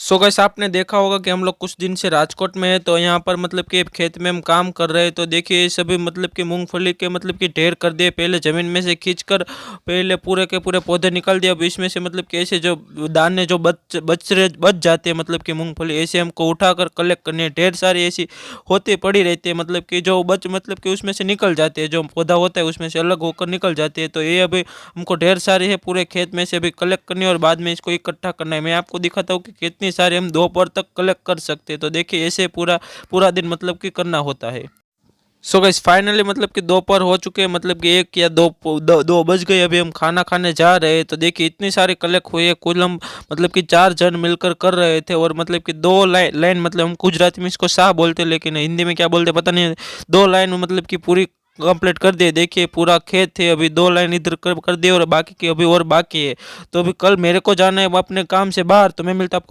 So guys आपने देखा होगा कि हम लोग कुछ दिन से राजकोट में है, तो यहाँ पर मतलब कि खेत में हम काम कर रहे हैं। तो देखिए ये सभी मतलब कि मूंगफली के मतलब कि ढेर कर दिए, पहले ज़मीन में से खींचकर पहले पूरे के पूरे पौधे निकाल दिए। अब इसमें से मतलब कि ऐसे जो दाने जो बच जाते हैं मतलब कि मूंगफली, ऐसे हमको उठाकर कलेक्ट करनी है। ढेर सारी ऐसी होती पड़ी रहती है मतलब कि जो बच मतलब कि उसमें से निकल जाते हैं, जो पौधा होता है उसमें से अलग होकर निकल जाते हैं। तो ये अभी हमको ढेर सारी है पूरे खेत में से अभी कलेक्ट करनी है और बाद में इसको इकट्ठा करना है। मैं आपको दिखाता हूँ कि कितनी सारी हम दोपहर तक कलेक्ट कर सकते हैं। तो देखिए ऐसे पूरा पूरा दिन मतलब कि करना होता है। सो गाइस फाइनली मतलब कि दोपहर हो चुके हैं, मतलब कि एक या दो बज गए। अभी हम खाना खाने जा रहे हैं। तो देखिए इतनी सारी कलेक्ट हुई है, कुल हम मतलब कि 4 जन मिलकर कर रहे थे। और मतलब कि 2 लाइन मतलब हम गुजराती में इसको सा बोलते हैं, लेकिन हिंदी में क्या बोलते हैं पता नहीं। 2 लाइन में मतलब कि पूरी कंप्लीट कर दिए। देखिए पूरा खेत थे, अभी 2 लाइन इधर कर दिए और बाकी की अभी और बाकी है। तो अभी कल मेरे को जाना है अपने काम से बाहर, तो मैं मिलता आपको।